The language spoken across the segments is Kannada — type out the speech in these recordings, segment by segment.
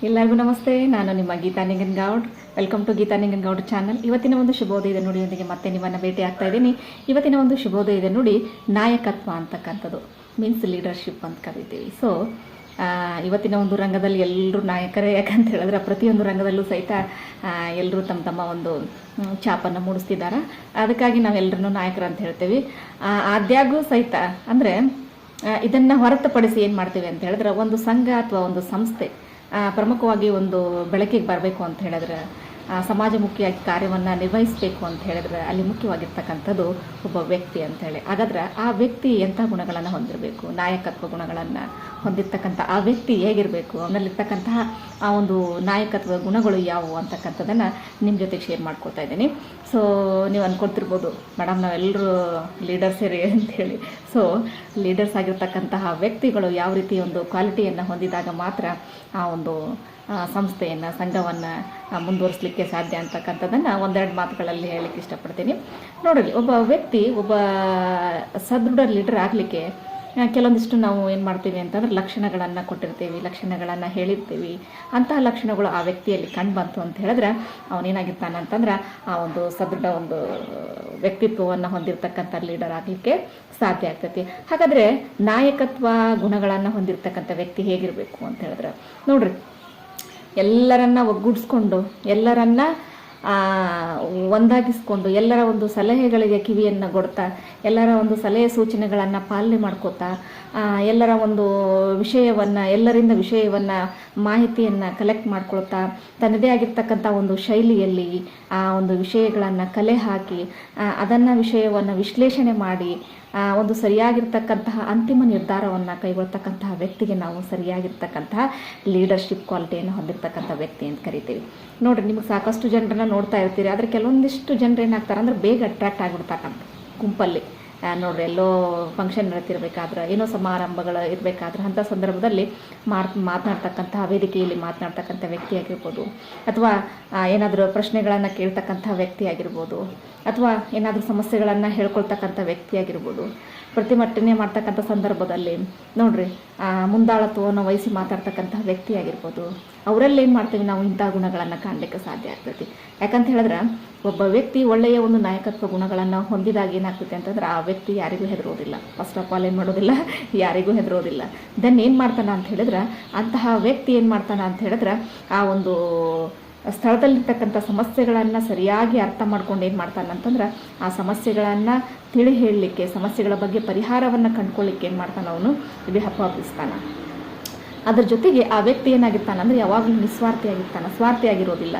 ಎಲ್ಲರಿಗೂ ನಮಸ್ತೆ. ನಾನು ನಿಮ್ಮ Geeta Ninganagoud. Welcome to Geeta Ninganagoud channel. ಇವತ್ತಿನ ಒಂದು ಶುಭೋದಯದ ನುಡಿಯೊಂದಿಗೆ ಮತ್ತೆ ನಿಮ್ಮನ್ನು ಭೇಟಿ ಆಗ್ತಾ ಇದ್ದೀನಿ. ಇವತ್ತಿನ ಒಂದು ಶುಭೋದಯದ ನುಡಿ ನಾಯಕತ್ವ ಅಂತಕ್ಕಂಥದ್ದು, ಮೀನ್ಸ್ ಲೀಡರ್ಶಿಪ್ ಅಂತ ಕರಿತೀವಿ. ಸೊ ಇವತ್ತಿನ ಒಂದು ರಂಗದಲ್ಲಿ ಎಲ್ಲರೂ ನಾಯಕರೇ. ಯಾಕಂತ ಹೇಳಿದ್ರೆ ಪ್ರತಿಯೊಂದು ರಂಗದಲ್ಲೂ ಸಹಿತ ಎಲ್ಲರೂ ತಮ್ಮ ತಮ್ಮ ಒಂದು ಛಾಪನ್ನು ಮೂಡಿಸ್ತಿದ್ದಾರೆ. ಅದಕ್ಕಾಗಿ ನಾವೆಲ್ಲರೂ ನಾಯಕರು ಅಂತ ಹೇಳ್ತೀವಿ. ಆದ್ಯಾಗೂ ಸಹಿತ ಅಂದರೆ ಇದನ್ನು ಹೊರತುಪಡಿಸಿ ಏನು ಮಾಡ್ತೀವಿ ಅಂತ ಹೇಳಿದ್ರೆ, ಒಂದು ಸಂಘ ಅಥವಾ ಒಂದು ಸಂಸ್ಥೆ ಪ್ರಮುಖವಾಗಿ ಒಂದು ಬೆಳಕಿಗೆ ಬರಬೇಕು ಅಂತ ಹೇಳಿದ್ರೆ, ಸಮಾಜಮುಖಿಯಾಗಿ ಕಾರ್ಯವನ್ನು ನಿರ್ವಹಿಸಬೇಕು ಅಂತ ಹೇಳಿದ್ರೆ ಅಲ್ಲಿ ಮುಖ್ಯವಾಗಿರ್ತಕ್ಕಂಥದ್ದು ಒಬ್ಬ ವ್ಯಕ್ತಿ ಅಂತೇಳಿ. ಹಾಗಾದ್ರೆ ಆ ವ್ಯಕ್ತಿ ಎಂಥ ಗುಣಗಳನ್ನು ಹೊಂದಿರಬೇಕು, ನಾಯಕತ್ವ ಗುಣಗಳನ್ನು ಹೊಂದಿರ್ತಕ್ಕಂಥ ಆ ವ್ಯಕ್ತಿ ಹೇಗಿರಬೇಕು, ಅವನಲ್ಲಿರ್ತಕ್ಕಂತಹ ಆ ಒಂದು ನಾಯಕತ್ವ ಗುಣಗಳು ಯಾವುವು ಅಂತಕ್ಕಂಥದ್ದನ್ನು ನಿಮ್ಮ ಜೊತೆಗೆ ಶೇರ್ ಮಾಡ್ಕೊಳ್ತಾ ಇದ್ದೀನಿ. ಸೊ ನೀವು ಅಂದ್ಕೊಳ್ತಿರ್ಬೋದು, ಮೇಡಮ್ ನಾವೆಲ್ಲರೂ ಲೀಡರ್ಸೇ ಅಂತೇಳಿ. ಸೊ ಲೀಡರ್ಸ್ ಆಗಿರ್ತಕ್ಕಂತಹ ವ್ಯಕ್ತಿಗಳು ಯಾವ ರೀತಿ ಒಂದು ಕ್ವಾಲಿಟಿಯನ್ನು ಹೊಂದಿದಾಗ ಮಾತ್ರ ಆ ಒಂದು ಸಂಸ್ಥೆಯನ್ನು, ಸಂಘವನ್ನು ಮುಂದುವರಿಸಲಿಕ್ಕೆ ಸಾಧ್ಯ ಅಂತಕ್ಕಂಥದ್ದನ್ನು ಒಂದೆರಡು ಮಾತುಗಳಲ್ಲಿ ಹೇಳಲಿಕ್ಕೆ ಇಷ್ಟಪಡ್ತೀನಿ. ನೋಡಿರಿ, ಒಬ್ಬ ವ್ಯಕ್ತಿ ಒಬ್ಬ ಸದೃಢ ಲೀಡರ್ ಆಗಲಿಕ್ಕೆ ಕೆಲವೊಂದಿಷ್ಟು ನಾವು ಏನು ಮಾಡ್ತೀವಿ ಅಂತಂದ್ರೆ ಲಕ್ಷಣಗಳನ್ನು ಕೊಟ್ಟಿರ್ತೀವಿ, ಲಕ್ಷಣಗಳನ್ನು ಹೇಳಿರ್ತೀವಿ. ಅಂತಹ ಲಕ್ಷಣಗಳು ಆ ವ್ಯಕ್ತಿಯಲ್ಲಿ ಕಂಡು ಬಂತು ಅಂತ ಹೇಳಿದ್ರೆ ಅವನೇನಾಗಿರ್ತಾನೆ ಅಂತಂದ್ರೆ ಆ ಒಂದು ಸದೃಢ ಒಂದು ವ್ಯಕ್ತಿತ್ವವನ್ನು ಹೊಂದಿರತಕ್ಕಂಥ ಲೀಡರ್ ಆಗಲಿಕ್ಕೆ ಸಾಧ್ಯ ಆಗ್ತೈತಿ. ಹಾಗಾದರೆ ನಾಯಕತ್ವ ಗುಣಗಳನ್ನು ಹೊಂದಿರತಕ್ಕಂಥ ವ್ಯಕ್ತಿ ಹೇಗಿರಬೇಕು ಅಂತ ಹೇಳಿದ್ರೆ, ನೋಡ್ರಿ, ಎಲ್ಲರನ್ನ ಒಗ್ಗೂಡಿಸ್ಕೊಂಡು, ಎಲ್ಲರನ್ನ ಒಂದಾಗಿಸ್ಕೊಂಡು, ಎಲ್ಲರ ಒಂದು ಸಲಹೆಗಳಿಗೆ ಕಿವಿಯನ್ನು ಕೊಡ್ತಾ, ಎಲ್ಲರ ಒಂದು ಸಲಹೆ ಸೂಚನೆಗಳನ್ನು ಪಾಲನೆ ಮಾಡ್ಕೋತಾ, ಎಲ್ಲರ ಒಂದು ಎಲ್ಲರಿಂದ ವಿಷಯವನ್ನು ಮಾಹಿತಿಯನ್ನು ಕಲೆಕ್ಟ್ ಮಾಡ್ಕೊಳ್ತಾ, ತನ್ನದೇ ಆಗಿರ್ತಕ್ಕಂಥ ಒಂದು ಶೈಲಿಯಲ್ಲಿ ಆ ಒಂದು ವಿಷಯಗಳನ್ನು ಕಲೆ ಹಾಕಿ ಅದನ್ನು ವಿಷಯವನ್ನು ವಿಶ್ಲೇಷಣೆ ಮಾಡಿ ಒಂದು ಸರಿಯಾಗಿರ್ತಕ್ಕಂತಹ ಅಂತಿಮ ನಿರ್ಧಾರವನ್ನು ಕೈಗೊಳ್ತಕ್ಕಂತಹ ವ್ಯಕ್ತಿಗೆ ನಾವು ಸರಿಯಾಗಿರ್ತಕ್ಕಂತಹ ಲೀಡರ್ಶಿಪ್ ಕ್ವಾಲಿಟಿಯನ್ನು ಹೊಂದಿರತಕ್ಕಂಥ ವ್ಯಕ್ತಿ ಅಂತ ಕರಿತೀವಿ. ನೋಡಿರಿ, ನಿಮಗೆ ಸಾಕಷ್ಟು ಜನರನ್ನ ನೋಡ್ತಾ ಇರ್ತೀರಿ. ಆದರೆ ಕೆಲವೊಂದಿಷ್ಟು ಜನರು ಏನಾಗ್ತಾರೆ ಅಂದರೆ ಬೇಗ ಅಟ್ರಾಕ್ಟ್ ಆಗಿಬಿಡ್ತಾರೆ ಗುಂಪಲ್ಲಿ. ನೋಡ್ರಿ, ಎಲ್ಲೋ ಫಂಕ್ಷನ್ ನಡೀತಿರ್ಬೇಕಾದ್ರೆ, ಏನೋ ಸಮಾರಂಭಗಳು ಇರಬೇಕಾದ್ರೆ ಅಂಥ ಸಂದರ್ಭದಲ್ಲಿ ಮಾತನಾಡ್ತಕ್ಕಂತಹ, ವೇದಿಕೆಯಲ್ಲಿ ಮಾತನಾಡ್ತಕ್ಕಂಥ ವ್ಯಕ್ತಿ ಆಗಿರ್ಬೋದು, ಅಥವಾ ಏನಾದರೂ ಪ್ರಶ್ನೆಗಳನ್ನು ಕೇಳ್ತಕ್ಕಂಥ ವ್ಯಕ್ತಿ ಆಗಿರ್ಬೋದು, ಅಥವಾ ಏನಾದರೂ ಸಮಸ್ಯೆಗಳನ್ನು ಹೇಳ್ಕೊಳ್ತಕ್ಕಂಥ ವ್ಯಕ್ತಿ ಆಗಿರ್ಬೋದು, ಪ್ರತಿಭಟನೆ ಮಾಡ್ತಕ್ಕಂಥ ಸಂದರ್ಭದಲ್ಲಿ ನೋಡ್ರಿ ಮುಂದಾಳತ್ವವನ್ನು ವಹಿಸಿ ಮಾತಾಡ್ತಕ್ಕಂಥ ವ್ಯಕ್ತಿ ಆಗಿರ್ಬೋದು. ಅವರಲ್ಲಿ ಏನು ಮಾಡ್ತೀವಿ ನಾವು, ಇಂಥ ಗುಣಗಳನ್ನು ಕಾಣಲಿಕ್ಕೆ ಸಾಧ್ಯ ಆಗ್ತೈತಿ. ಯಾಕಂತ ಹೇಳಿದ್ರೆ ಒಬ್ಬ ವ್ಯಕ್ತಿ ಒಳ್ಳೆಯ ಒಂದು ನಾಯಕತ್ವ ಗುಣಗಳನ್ನು ಹೊಂದಿದಾಗ ಏನಾಗ್ತೈತೆ ಅಂತಂದ್ರೆ ಆ ವ್ಯಕ್ತಿ ಯಾರಿಗೂ ಹೆದರೋದಿಲ್ಲ. ಫಸ್ಟ್ ಆಫ್ ಆಲ್ ಏನು ಮಾಡೋದಿಲ್ಲ, ಯಾರಿಗೂ ಹೆದರೋದಿಲ್ಲ. ದೆನ್ ಏನು ಮಾಡ್ತಾನೆ ಅಂತ ಹೇಳಿದ್ರೆ, ಅಂತಹ ವ್ಯಕ್ತಿ ಏನು ಮಾಡ್ತಾನೆ ಅಂತ ಹೇಳಿದ್ರೆ ಆ ಒಂದು ಸ್ಥಳದಲ್ಲಿರ್ತಕ್ಕಂಥ ಸಮಸ್ಯೆಗಳನ್ನು ಸರಿಯಾಗಿ ಅರ್ಥ ಮಾಡ್ಕೊಂಡು ಏನು ಮಾಡ್ತಾನೆ ಅಂತಂದ್ರೆ ಆ ಸಮಸ್ಯೆಗಳನ್ನು ತಿಳಿ ಹೇಳಲಿಕ್ಕೆ, ಸಮಸ್ಯೆಗಳ ಬಗ್ಗೆ ಪರಿಹಾರವನ್ನು ಕಂಡುಕೊಳ್ಳಿಕ್ಕೆ ಏನು ಮಾಡ್ತಾನೆ, ಅವನು ಹಪ್ಪಿಸ್ತಾನೆ. ಅದ್ರ ಜೊತೆಗೆ ಆ ವ್ಯಕ್ತಿ ಏನಾಗಿರ್ತಾನೆ ಅಂದರೆ ಯಾವಾಗಲೂ ನಿಸ್ವಾರ್ಥಿಯಾಗಿರ್ತಾನೆ, ಸ್ವಾರ್ಥಿಯಾಗಿರೋದಿಲ್ಲ.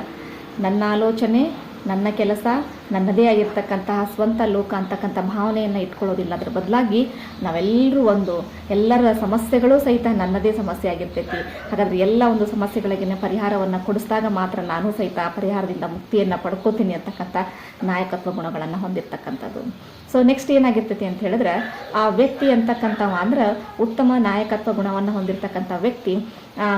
ನನ್ನ ಆಲೋಚನೆ, ನನ್ನ ಕೆಲಸ, ನನ್ನದೇ ಆಗಿರ್ತಕ್ಕಂತಹ ಸ್ವಂತ ಲೋಕ ಅಂತಕ್ಕಂಥ ಭಾವನೆಯನ್ನು ಇಟ್ಕೊಳ್ಳೋದಿಲ್ಲ. ಅದರ ಬದಲಾಗಿ ನಾವೆಲ್ಲರೂ ಎಲ್ಲರ ಸಮಸ್ಯೆಗಳು ಸಹಿತ ನನ್ನದೇ ಸಮಸ್ಯೆ ಆಗಿರ್ತೈತಿ. ಹಾಗಾದರೆ ಎಲ್ಲ ಒಂದು ಸಮಸ್ಯೆಗಳಿಗೆ ಪರಿಹಾರವನ್ನು ಕೊಡಿಸಿದಾಗ ಮಾತ್ರ ನಾನು ಸಹಿತ ಆ ಪರಿಹಾರದಿಂದ ಮುಕ್ತಿಯನ್ನು ಪಡ್ಕೋತೀನಿ ಅಂತಕ್ಕಂಥ ನಾಯಕತ್ವ ಗುಣಗಳನ್ನು ಹೊಂದಿರತಕ್ಕಂಥದ್ದು. ಸೊ ನೆಕ್ಸ್ಟ್ ಏನಾಗಿರ್ತೈತಿ ಅಂತ ಹೇಳಿದ್ರೆ, ಆ ವ್ಯಕ್ತಿ ಅಂತಕ್ಕಂಥವ ಅಂದ್ರೆ ಉತ್ತಮ ನಾಯಕತ್ವ ಗುಣವನ್ನು ಹೊಂದಿರತಕ್ಕಂಥ ವ್ಯಕ್ತಿ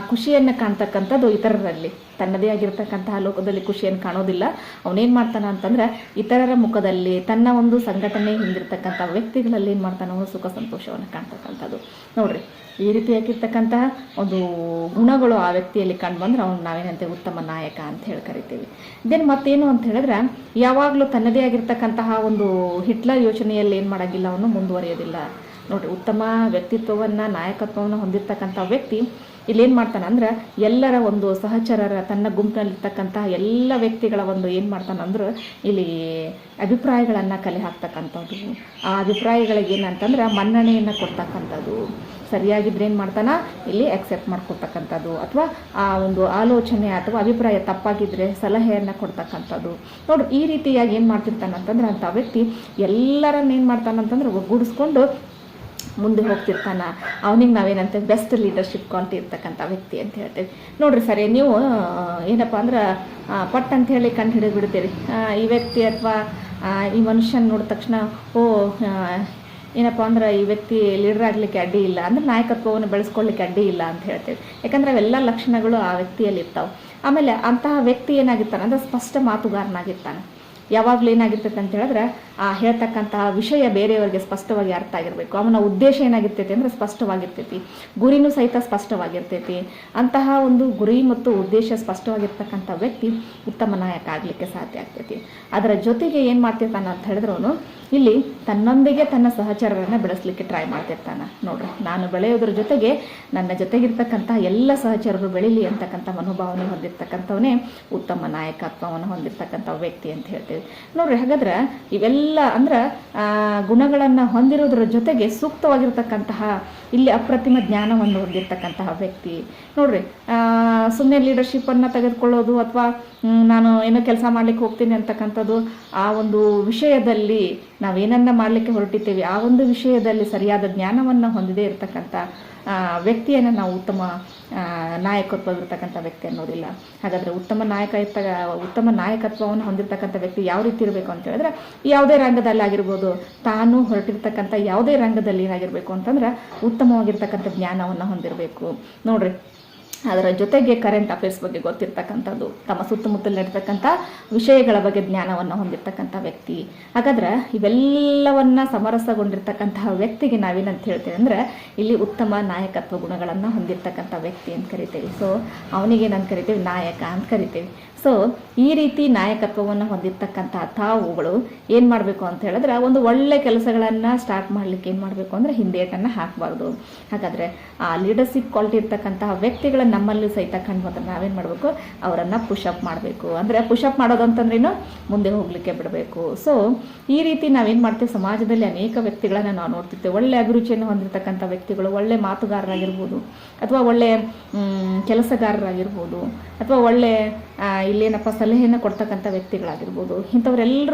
ಖುಷಿಯನ್ನು ಕಾಣ್ತಕ್ಕಂಥದ್ದು ಇತರರಲ್ಲಿ. ತನ್ನದೇ ಆಗಿರ್ತಕ್ಕಂತಹ ಲೋಕದಲ್ಲಿ ಖುಷಿಯನ್ನು ಕಾಣೋದಿಲ್ಲ. ಅವನೇನು ಮಾಡ್ತಾನೆ ಅಂತಂದ್ರೆ ಇತರರ ಮುಖದಲ್ಲಿ, ತನ್ನ ಒಂದು ಸಂಘಟನೆ ಹಿಂದಿರ್ತಕ್ಕಂಥ ವ್ಯಕ್ತಿಗಳಲ್ಲಿ ಏನು ಮಾಡ್ತಾನೆ, ಅವನು ಸುಖ ಸಂತೋಷವನ್ನು ಕಾಣ್ತಕ್ಕಂಥದ್ದು. ನೋಡ್ರಿ, ಈ ರೀತಿಯಾಗಿರ್ತಕ್ಕಂತಹ ಒಂದು ಗುಣಗಳು ಆ ವ್ಯಕ್ತಿಯಲ್ಲಿ ಕಂಡು ಬಂದ್ರೆ ಅವನು ನಾವೇನಂತೆ ಉತ್ತಮ ನಾಯಕ ಅಂತ ಹೇಳಿ ಕರಿತೀವಿ. ದೆನ್ ಮತ್ತೇನು ಅಂತ ಹೇಳಿದ್ರೆ, ಯಾವಾಗಲೂ ತನ್ನದೇ ಆಗಿರ್ತಕ್ಕಂತಹ ಒಂದು ಹಿಟ್ಲರ್ ಯೋಚನೆಯಲ್ಲಿ ಏನು ಮಾಡೋಂಗಿಲ್ಲ, ಅವನು ಮುಂದುವರಿಯೋದಿಲ್ಲ. ನೋಡ್ರಿ, ಉತ್ತಮ ವ್ಯಕ್ತಿತ್ವವನ್ನು, ನಾಯಕತ್ವವನ್ನು ಹೊಂದಿರತಕ್ಕಂಥ ವ್ಯಕ್ತಿ ಇಲ್ಲೇನು ಮಾಡ್ತಾನೆ ಅಂದ್ರೆ ಎಲ್ಲರ ಒಂದು ಸಹಚರರ, ತನ್ನ ಗುಂಪಿನಲ್ಲಿರ್ತಕ್ಕಂತಹ ಎಲ್ಲ ವ್ಯಕ್ತಿಗಳ ಒಂದು ಏನು ಮಾಡ್ತಾನೆ ಅಂದ್ರೆ ಇಲ್ಲಿ ಅಭಿಪ್ರಾಯಗಳನ್ನು ಕಲೆ ಹಾಕ್ತಕ್ಕಂಥದ್ದು. ಆ ಅಭಿಪ್ರಾಯಗಳಿಗೆ ಏನಂತಂದ್ರೆ ಮನ್ನಣೆಯನ್ನು ಕೊಡ್ತಕ್ಕಂಥದ್ದು. ಸರಿಯಾಗಿದ್ರೆ ಏನು ಮಾಡ್ತಾನೆ, ಇಲ್ಲಿ ಅಕ್ಸೆಪ್ಟ್ ಮಾಡ್ಕೊಳ್ತಕ್ಕಂಥದ್ದು, ಅಥವಾ ಆ ಒಂದು ಆಲೋಚನೆ ಅಥವಾ ಅಭಿಪ್ರಾಯ ತಪ್ಪಾಗಿದ್ದರೆ ಸಲಹೆಯನ್ನು ಕೊಡ್ತಕ್ಕಂಥದ್ದು. ನೋಡ್ರಿ, ಈ ರೀತಿಯಾಗಿ ಏನು ಮಾಡ್ತಿರ್ತಾನೆ ಅಂತಂದ್ರೆ ಅಂಥ ವ್ಯಕ್ತಿ ಎಲ್ಲರನ್ನ ಏನು ಮಾಡ್ತಾನಂತಂದ್ರೆ ಒಗ್ಗೂಡಿಸ್ಕೊಂಡು ಮುಂದೆ ಹೋಗ್ತಿರ್ತಾನೆ. ಅವನಿಗೆ ನಾವೇನಂತ ಬೆಸ್ಟ್ ಲೀಡರ್ಶಿಪ್ ಕ್ವಾಲಿಟಿ ಇರ್ತಕ್ಕಂಥ ವ್ಯಕ್ತಿ ಅಂತ ಹೇಳ್ತೇವೆ. ನೋಡ್ರಿ, ಸರಿ, ನೀವು ಏನಪ್ಪ ಅಂದ್ರೆ ಪಟ್ ಅಂತ ಹೇಳಿ ಕಂಡು ಹಿಡಿದು ಬಿಡ್ತೀರಿ ಈ ವ್ಯಕ್ತಿ ಅಥವಾ ಈ ಮನುಷ್ಯನ ನೋಡಿದ ತಕ್ಷಣ, ಏನಪ್ಪ ಅಂದ್ರೆ ಈ ವ್ಯಕ್ತಿ ಲೀಡರ್ ಆಗಲಿಕ್ಕೆ ಅಡ್ಡಿ ಇಲ್ಲ, ಅಂದ್ರೆ ನಾಯಕತ್ವವನ್ನು ಬೆಳೆಸ್ಕೊಳ್ಳಿಕ್ಕೆ ಅಡ್ಡಿ ಇಲ್ಲ ಅಂತ ಹೇಳ್ತೇವೆ. ಯಾಕಂದ್ರೆ ಅವೆಲ್ಲ ಲಕ್ಷಣಗಳು ಆ ವ್ಯಕ್ತಿಯಲ್ಲಿ ಇರ್ತಾವೆ. ಆಮೇಲೆ ಅಂತಹ ವ್ಯಕ್ತಿ ಏನಾಗಿರ್ತಾನೆ ಅಂದ್ರೆ ಸ್ಪಷ್ಟ ಮಾತುಗಾರನಾಗಿರ್ತಾನೆ. ಯಾವಾಗಲೂ ಏನಾಗಿರ್ತೈತೆ ಅಂತ ಹೇಳಿದ್ರೆ ಆ ಹೇಳ್ತಕ್ಕಂತಹ ವಿಷಯ ಬೇರೆಯವರಿಗೆ ಸ್ಪಷ್ಟವಾಗಿ ಅರ್ಥ ಆಗಿರಬೇಕು. ಅವನ ಉದ್ದೇಶ ಏನಾಗಿರ್ತೈತಿ ಅಂದರೆ ಸ್ಪಷ್ಟವಾಗಿರ್ತೈತಿ, ಗುರಿನೂ ಸಹಿತ ಸ್ಪಷ್ಟವಾಗಿರ್ತೈತಿ. ಅಂತಹ ಒಂದು ಗುರಿ ಮತ್ತು ಉದ್ದೇಶ ಸ್ಪಷ್ಟವಾಗಿರ್ತಕ್ಕಂಥ ವ್ಯಕ್ತಿ ಉತ್ತಮ ನಾಯಕ ಆಗಲಿಕ್ಕೆ ಸಾಧ್ಯ ಆಗ್ತೈತಿ. ಅದರ ಜೊತೆಗೆ ಏನು ಮಾಡ್ತಿರ್ತಾನೆ ಅಂತ ಹೇಳಿದ್ರು ಇಲ್ಲಿ ತನ್ನೊಂದಿಗೆ ತನ್ನ ಸಹಚರರನ್ನು ಬೆಳೆಸಲಿಕ್ಕೆ ಟ್ರೈ ಮಾಡ್ತಿರ್ತಾನೆ. ನೋಡ್ರಿ, ನಾನು ಬೆಳೆಯೋದ್ರ ಜೊತೆಗೆ ನನ್ನ ಜೊತೆಗಿರ್ತಕ್ಕಂಥ ಎಲ್ಲ ಸಹಚರರು ಬೆಳೀಲಿ ಅಂತಕ್ಕಂಥ ಮನೋಭಾವನೆ ಹೊಂದಿರ್ತಕ್ಕಂಥವನೇ ಉತ್ತಮ ನಾಯಕತ್ವವನ್ನು ಹೊಂದಿರ್ತಕ್ಕಂಥ ವ್ಯಕ್ತಿ ಅಂತ ಹೇಳ್ತೀವಿ. ನೋಡ್ರಿ, ಹಾಗಾದ್ರೆ ಇವೆಲ್ಲ ಅಂದ್ರೆ ಗುಣಗಳನ್ನು ಹೊಂದಿರೋದ್ರ ಜೊತೆಗೆ ಸೂಕ್ತವಾಗಿರ್ತಕ್ಕಂತಹ ಇಲ್ಲಿ ಅಪ್ರತಿಮ ಜ್ಞಾನವನ್ನು ಹೊಂದಿರ್ತಕ್ಕಂತಹ ವ್ಯಕ್ತಿ. ನೋಡ್ರಿ, ಸುಮ್ಮನೆ ಲೀಡರ್ಶಿಪ್ಪನ್ನು ತೆಗೆದುಕೊಳ್ಳೋದು ಅಥವಾ ನಾನು ಏನೋ ಕೆಲಸ ಮಾಡ್ಲಿಕ್ಕೆ ಹೋಗ್ತೀನಿ ಅಂತಕ್ಕಂಥದ್ದು, ಆ ಒಂದು ವಿಷಯದಲ್ಲಿ ನಾವೇನನ್ನ ಮಾಡಲಿಕ್ಕೆ ಹೊರಟಿದ್ದೇವೆ ಆ ಒಂದು ವಿಷಯದಲ್ಲಿ ಸರಿಯಾದ ಜ್ಞಾನವನ್ನು ಹೊಂದಿದೇ ಇರತಕ್ಕಂಥ ವ್ಯಕ್ತಿಯನ್ನು ನಾವು ಉತ್ತಮ ನಾಯಕತ್ವವಿರ್ತಕ್ಕಂಥ ವ್ಯಕ್ತಿ ಅನ್ನೋದಿಲ್ಲ. ಹಾಗಾದರೆ ಉತ್ತಮ ನಾಯಕತ್ವವನ್ನು ಹೊಂದಿರತಕ್ಕಂಥ ವ್ಯಕ್ತಿ ಯಾವ ರೀತಿ ಇರಬೇಕು ಅಂತ ಹೇಳಿದ್ರೆ, ಯಾವುದೇ ರಂಗದಲ್ಲಾಗಿರ್ಬೋದು, ತಾನು ಹೊರಟಿರ್ತಕ್ಕಂಥ ಯಾವುದೇ ರಂಗದಲ್ಲಿ ಏನಾಗಿರಬೇಕು ಅಂತಂದ್ರೆ ಉತ್ತಮವಾಗಿರ್ತಕ್ಕಂಥ ಜ್ಞಾನವನ್ನು ಹೊಂದಿರಬೇಕು. ನೋಡ್ರಿ, ಅದರ ಜೊತೆಗೆ ಕರೆಂಟ್ ಅಫೇರ್ಸ್ ಬಗ್ಗೆ ಗೊತ್ತಿರ್ತಕ್ಕಂಥದ್ದು, ತಮ್ಮ ಸುತ್ತಮುತ್ತಲು ನಡೀತಕ್ಕಂಥ ವಿಷಯಗಳ ಬಗ್ಗೆ ಜ್ಞಾನವನ್ನು ಹೊಂದಿರತಕ್ಕಂಥ ವ್ಯಕ್ತಿ. ಹಾಗಾದ್ರೆ ಇವೆಲ್ಲವನ್ನ ಸಮರಸಗೊಂಡಿರ್ತಕ್ಕಂತಹ ವ್ಯಕ್ತಿಗೆ ನಾವೇನಂತ ಹೇಳ್ತೇವೆ ಅಂದರೆ ಇಲ್ಲಿ ಉತ್ತಮ ನಾಯಕತ್ವ ಗುಣಗಳನ್ನು ಹೊಂದಿರತಕ್ಕಂಥ ವ್ಯಕ್ತಿ ಅಂತ ಕರಿತೇವೆ. ಸೊ ಅವನಿಗೆ ನಾನು ಕರಿತೇವೆ ನಾಯಕ ಅಂತ ಕರಿತೇವೆ. ಸೊ ಈ ರೀತಿ ನಾಯಕತ್ವವನ್ನು ಹೊಂದಿರತಕ್ಕಂಥ ತಾವುಗಳು ಏನು ಮಾಡಬೇಕು ಅಂತ ಹೇಳಿದ್ರೆ, ಒಂದು ಒಳ್ಳೆ ಕೆಲಸಗಳನ್ನು ಸ್ಟಾರ್ಟ್ ಮಾಡಲಿಕ್ಕೆ ಏನು ಮಾಡಬೇಕು ಅಂದರೆ ಹಿಂದೇಟನ್ನು ಹಾಕಬಾರ್ದು. ಹಾಗಾದರೆ ಆ ಲೀಡರ್ಶಿಪ್ ಕ್ವಾಲಿಟಿ ಇರ್ತಕ್ಕಂತಹ ವ್ಯಕ್ತಿಗಳನ್ನು ನಮ್ಮಲ್ಲೂ ಸಹಿತ ಕಂಡು ಬಂದ್ರೆ ನಾವೇನು ಮಾಡಬೇಕು, ಅವರನ್ನು ಪುಷಪ್ ಮಾಡಬೇಕು. ಅಂದರೆ ಪುಷಪ್ ಮಾಡೋದು ಅಂತಂದ್ರೇನು, ಮುಂದೆ ಹೋಗಲಿಕ್ಕೆ ಬಿಡಬೇಕು. ಸೊ ಈ ರೀತಿ ನಾವೇನು ಮಾಡ್ತೀವಿ, ಸಮಾಜದಲ್ಲಿ ಅನೇಕ ವ್ಯಕ್ತಿಗಳನ್ನು ನಾವು ನೋಡ್ತಿರ್ತೇವೆ. ಒಳ್ಳೆ ಅಭಿರುಚಿಯನ್ನು ಹೊಂದಿರತಕ್ಕಂಥ ವ್ಯಕ್ತಿಗಳು, ಒಳ್ಳೆ ಮಾತುಗಾರರಾಗಿರ್ಬೋದು ಅಥವಾ ಒಳ್ಳೆ ಕೆಲಸಗಾರರಾಗಿರ್ಬೋದು ಅಥವಾ ಒಳ್ಳೆ ಇಲ್ಲೇನಪ್ಪ ಸಲಹೆಯನ್ನು ಕೊಡ್ತಕ್ಕಂಥ ವ್ಯಕ್ತಿಗಳಾಗಿರ್ಬೋದು, ಇಂಥವರೆಲ್ಲರೂ